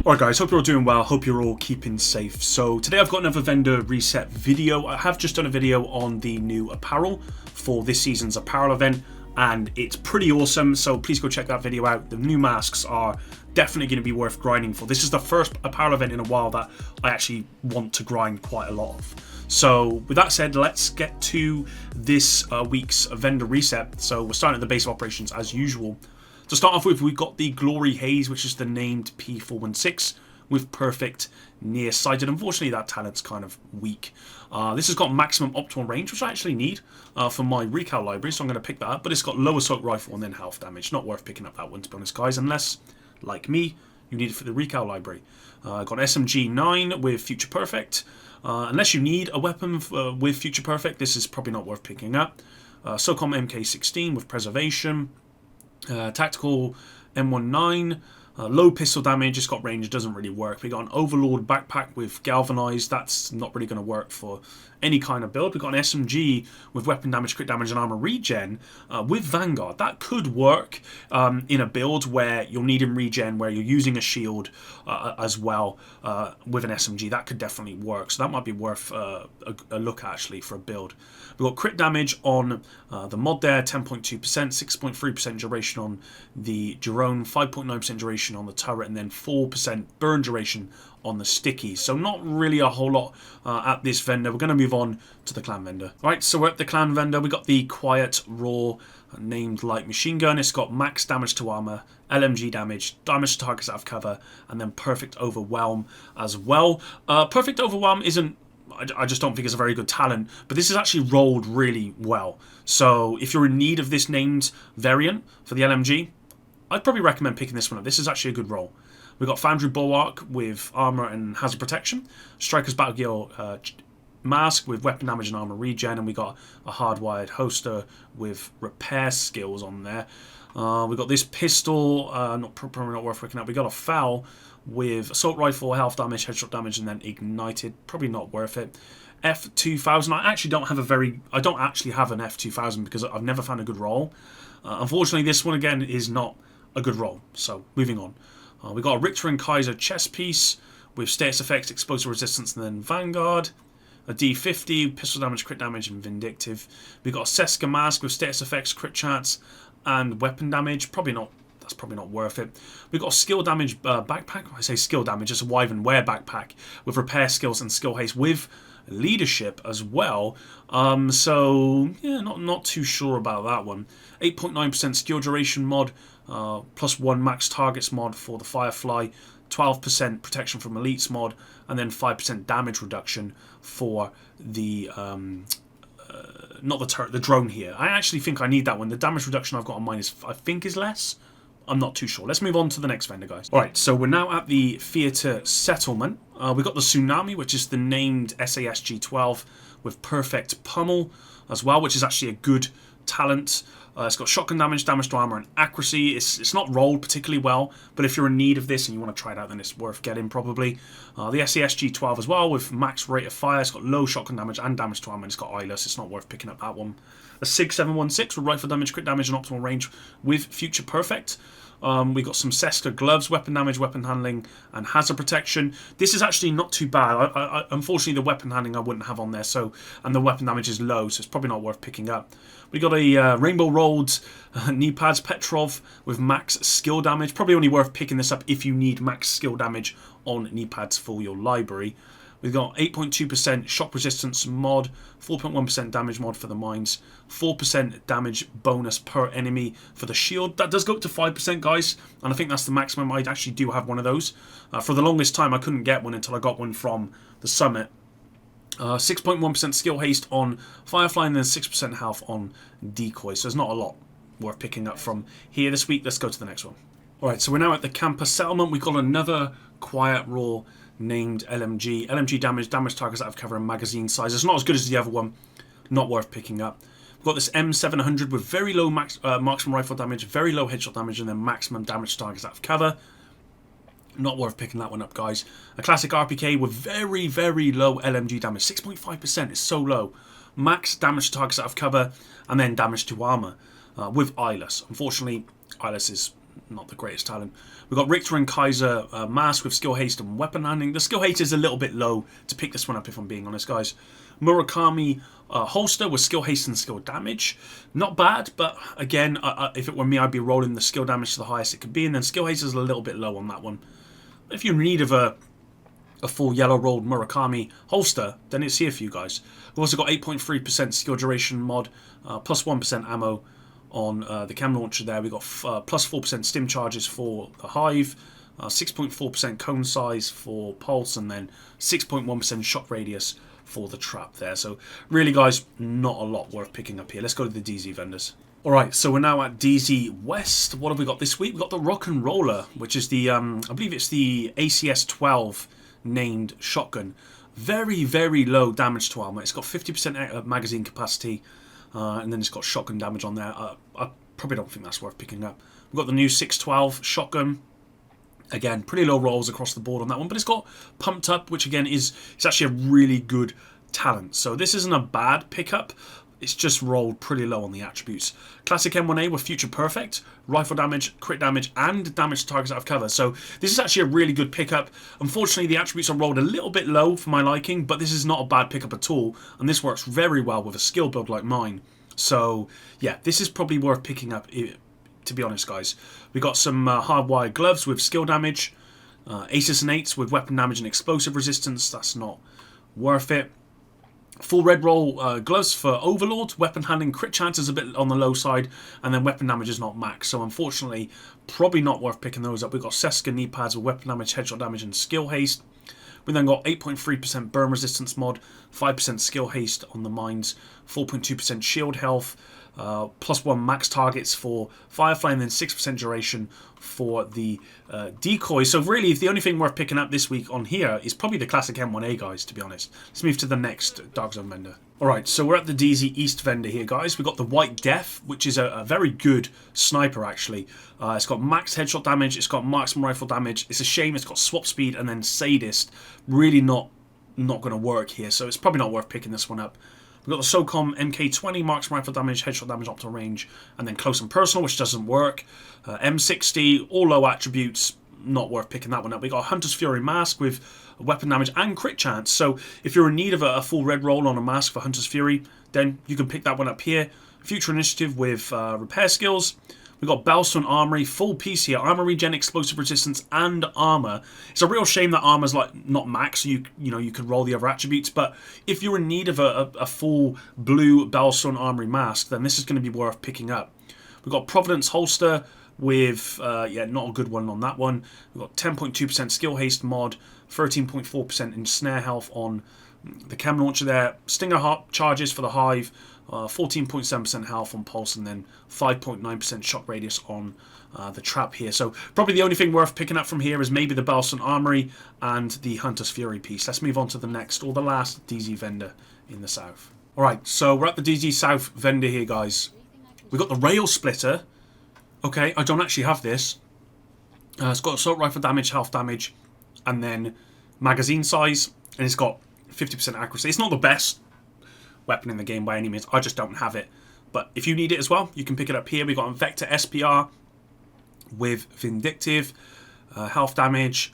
Alright guys, hope you're all doing well, hope you're all keeping safe. So today I've got another vendor reset video. I have just done a video on the new apparel for this season's apparel event and it's pretty awesome, so please go check that video out. The new masks are definitely going to be worth grinding for. This is the first apparel event in a while that I actually want to grind quite a lot of. So with that said, let's get to this week's vendor reset. So we're starting at the base of operations as usual. To start off with, we've got the Glory Haze, which is the named P416 with perfect near-sighted. Unfortunately, that talent's kind of weak. This has got maximum optimal range, which I actually need for my recal library, so I'm going to pick that up. But it's got low assault rifle and then health damage. Not worth picking up that one, to be honest, guys, unless, like me, you need it for the recal library. Got SMG 9 with Future Perfect. Unless you need a weapon with Future Perfect, this is probably not worth picking up. SOCOM MK16 with Preservation. Tactical M1A, low pistol damage, it's got range, doesn't really work. We got an Overlord backpack with Galvanized, that's not really going to work for any kind of build. We've got an SMG with weapon damage, crit damage and armor regen with Vanguard. That could work in a build where you're needing regen, where you're using a shield as well with an SMG. That could definitely work, so that might be worth a look actually for a build. We've got crit damage on the mod there, 10.2%, 6.3% duration on the drone, 5.9% duration on the turret, and then 4% burn duration on the sticky. So not really a whole lot at this vendor. We're going to move on to the clan vendor. Right, so we're at the clan vendor. We got the Quiet Raw named light machine gun. It's got max damage to armor, LMG damage to targets out of cover, and then perfect overwhelm as well. Perfect overwhelm isn't, I just don't think it's a very good talent, but this is actually rolled really well. So if you're in need of this named variant for the LMG, I'd probably recommend picking this one up. This is actually a good roll. We've got Foundry Bulwark with armor and hazard protection, Striker's Battle Gear mask with weapon damage and armor regen, and we got a hardwired holster with repair skills on there. We got this pistol, probably not worth picking up. We got a FAL with assault rifle, health damage, headshot damage, and then ignited. Probably not worth it. F2000. I don't actually have an F2000 because I've never found a good roll. Unfortunately, this one again is not a good roll. So moving on. We got a Richter and Kaiser chest piece with status effects, explosive resistance, and then Vanguard. A D50, pistol damage, crit damage, and vindictive. We got a Seska mask with status effects, crit chance, and weapon damage. That's probably not worth it. We've got a skill damage backpack. I say skill damage, it's a Wyvern wear backpack with repair skills and skill haste with leadership as well. So yeah, not too sure about that one. 8.9% skill duration mod, +1 max targets mod for the Firefly, 12% protection from elites mod, and then 5% damage reduction for the not the turret, the drone here. I actually think I need that one. The damage reduction I've got on mine is, I think, is less. I'm not too sure. Let's move on to the next vendor, guys. Alright, so we're now at the Theatre Settlement. We've got the Tsunami, which is the named SASG-12 with perfect pummel as well, which is actually a good talent. It's got shotgun damage, damage to armor, and accuracy. It's not rolled particularly well, but if you're in need of this and you want to try it out, then it's worth getting probably. The SASG-12 as well with max rate of fire. It's got low shotgun damage and damage to armor, and it's got eyeless. It's not worth picking up that one. A SIG 716 with rifle damage, crit damage, and optimal range with Future Perfect. We got some Seska gloves, weapon damage, weapon handling, and hazard protection. This is actually not too bad. Unfortunately, the weapon handling I wouldn't have on there, and the weapon damage is low, so it's probably not worth picking up. We got a Rainbow Rolled knee pads Petrov with max skill damage. Probably only worth picking this up if you need max skill damage on knee pads for your library. We've got 8.2% shock resistance mod, 4.1% damage mod for the mines, 4% damage bonus per enemy for the shield. That does go up to 5%, guys, and I think that's the maximum. I actually do have one of those. For the longest time, I couldn't get one until I got one from the summit. 6.1% skill haste on Firefly, and then 6% health on Decoy. So there's not a lot worth picking up from here this week. Let's go to the next one. Alright, so we're now at the Campus Settlement. We've got another Quiet Raw named LMG. LMG damage targets out of cover and magazine size. It's not as good as the other one. Not worth picking up. We've got this M700 with very low marksman rifle damage, very low headshot damage, and then maximum damage targets out of cover. Not worth picking that one up, guys. A classic RPK with very, very low LMG damage. 6.5% is so low. Max damage targets out of cover, and then damage to armor with eyeless. Unfortunately, eyeless is not the greatest talent. We've got Richter and Kaiser Mask with skill haste and weapon handling. The skill haste is a little bit low to pick this one up, if I'm being honest, guys. Murakami holster with skill haste and skill damage. Not bad, but again, if it were me, I'd be rolling the skill damage to the highest it could be, and then skill haste is a little bit low on that one. If you're in need of a full yellow rolled Murakami holster, then it's here for you guys. We've also got 8.3% skill duration mod, plus 1% ammo on the cam launcher there. We've got plus 4% stim charges for the hive, 6.4% cone size for pulse, and then 6.1% shot radius for the trap there. So really, guys, not a lot worth picking up here. Let's go to the DZ vendors. Alright, so we're now at DZ West. What have we got this week? We've got the Rock and Roller, which is the, I believe it's the ACS-12 named shotgun. Very, very low damage to armor. It's got 50% magazine capacity, and then it's got shotgun damage on there. I probably don't think that's worth picking up. We've got the new 612 shotgun. Again, pretty low rolls across the board on that one, but it's got pumped up, which again it's actually a really good talent. So this isn't a bad pickup. It's just rolled pretty low on the attributes. Classic M1A with Future Perfect, rifle damage, crit damage, and damage to targets out of cover. So this is actually a really good pickup. Unfortunately, the attributes are rolled a little bit low for my liking, but this is not a bad pickup at all. And this works very well with a skill build like mine. So yeah, this is probably worth picking up, to be honest, guys. We got some hardwired gloves with skill damage, aces and eights with weapon damage and explosive resistance. That's not worth it. Full red roll gloves for Overlord. Weapon handling, crit chance is a bit on the low side, and then weapon damage is not max. So unfortunately, probably not worth picking those up. We've got Seska knee pads with weapon damage, headshot damage, and skill haste. We then got 8.3% burn resistance mod, 5% skill haste on the mines, 4.2% shield health, plus 1 max targets for Firefly, and then 6% duration for the decoy. So really, the only thing worth picking up this week on here is probably the classic M1A, guys, to be honest. Let's move to the next Dark Zone vendor. Alright, so we're at the DZ East vendor here, guys. We've got the White Death, which is a very good sniper, actually. It's got max headshot damage, it's got marksman rifle damage. It's a shame it's got swap speed and then sadist. Really not going to work here, so it's probably not worth picking this one up. We've got the SOCOM MK20, marksman rifle damage, headshot damage up to range, and then close and personal, which doesn't work. M60, all low attributes, not worth picking that one up. We got a Hunter's Fury mask with weapon damage and crit chance. So if you're in need of a full red roll on a mask for Hunter's Fury, then you can pick that one up here. Future Initiative with repair skills. We've got Bellstone Armory, full piece here, armor regen, explosive resistance, and armor. It's a real shame that armor's like not max, so you know you could roll the other attributes. But if you're in need of a full blue Bellstone Armory mask, then this is going to be worth picking up. We've got Providence holster with yeah, not a good one on that one. We've got 10.2% skill haste mod, 13.4% in snare health on the cam launcher there. Stinger heart charges for the hive. 14.7% health on pulse, and then 5.9% shot radius on the trap here. So probably the only thing worth picking up from here is maybe the Bellstone Armory and the Hunter's Fury piece. Let's move on to the next, or the last DZ vendor in the south. Alright, so we're at the DZ South vendor here, guys. We've got the Railsplitter. Okay, I don't actually have this. It's got assault rifle damage, health damage, and then magazine size, and it's got 50% accuracy. It's not the best weapon in the game by any means. I just don't have it. But if you need it as well, you can pick it up here. We've got a Vector SPR with Vindictive, health damage.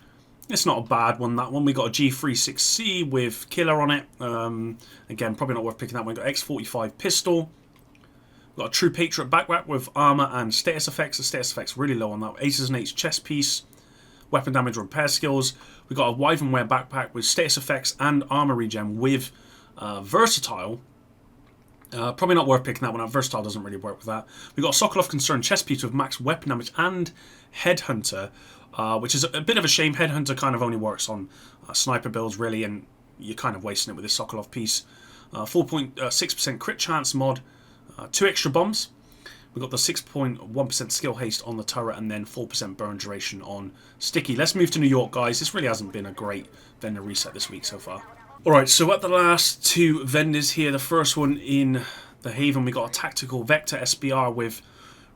It's not a bad one, that one. We got a G36C with Killer on it. Again, probably not worth picking that one. We've got X45 pistol. We've got a True Patriot backpack with armor and status effects. The status effects really low on that. Aces and Eights chest piece. Weapon damage repair skills. We've got a Wyvernware backpack with status effects and armor regen with Versatile. Probably not worth picking that one up. Versatile doesn't really work with that. We've got a Sokolov Concern chest piece with max weapon damage and Headhunter, which is a bit of a shame. Headhunter kind of only works on sniper builds, really, and you're kind of wasting it with this Sokolov piece. 4.6% crit chance mod, 2 extra bombs. We've got the 6.1% skill haste on the turret, and then 4% burn duration on Sticky. Let's move to New York, guys. This really hasn't been a great vendor reset this week so far. Alright, so at the last two vendors here, the first one in the Haven, we got a Tactical Vector SBR with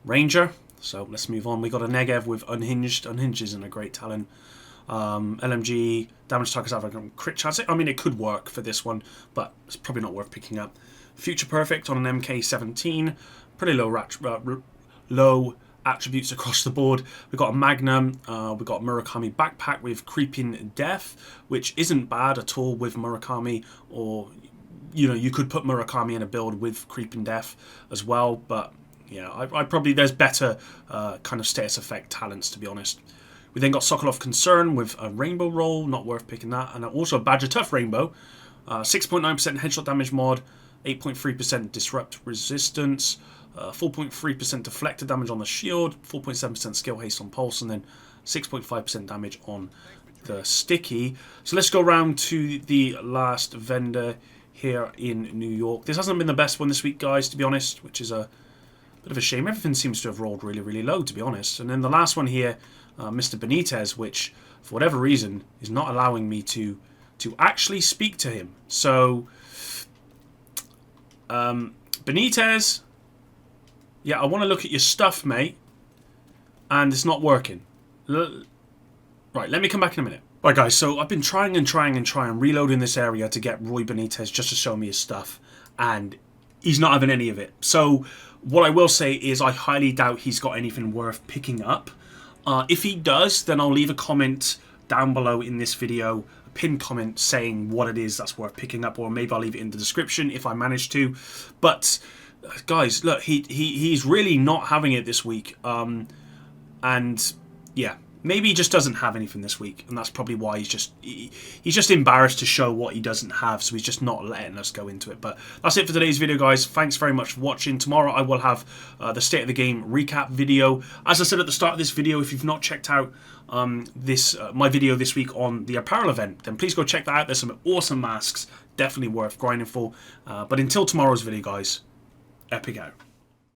Ranger. So let's move on. We got a Negev with Unhinged. Unhinged isn't a great talent. LMG, damage targets have a crit chance. I mean, it could work for this one, but it's probably not worth picking up. Future Perfect on an MK17. Pretty low attributes across the board. We've got a Magnum, we've got Murakami backpack with Creeping Death, which isn't bad at all with Murakami, or you could put Murakami in a build with Creeping Death as well, but I probably, there's better kind of status effect talents, to be honest. We then got Sokolov Concern with a Rainbow Roll, not worth picking that, and also a Badger Tough Rainbow, 6.9% headshot damage mod, 8.3% disrupt resistance, 4.3% deflector damage on the shield, 4.7% skill haste on pulse, and then 6.5% damage on the sticky. So let's go around to the last vendor here in New York. This hasn't been the best one this week, guys, to be honest, which is a bit of a shame. Everything seems to have rolled really, really low, to be honest. And then the last one here, Mr. Benitez, which for whatever reason is not allowing me to actually speak to him. So Benitez, yeah, I want to look at your stuff, mate, and it's not working. Right, let me come back in a minute. Right, guys, so I've been trying reloading this area to get Roy Benitez just to show me his stuff, and he's not having any of it. So what I will say is I highly doubt he's got anything worth picking up. If he does, then I'll leave a comment down below in this video, a pinned comment saying what it is that's worth picking up, or maybe I'll leave it in the description if I manage to. But guys, look, he's really not having it this week, and yeah, maybe he just doesn't have anything this week, and that's probably why he's just embarrassed to show what he doesn't have, so he's just not letting us go into it. But that's it for today's video, guys. Thanks very much for watching. Tomorrow I will have the State of the Game recap video. As I said at the start of this video, if you've not checked out my video this week on the apparel event, then please go check that out. There's some awesome masks, definitely worth grinding for. But until tomorrow's video, guys, epic out.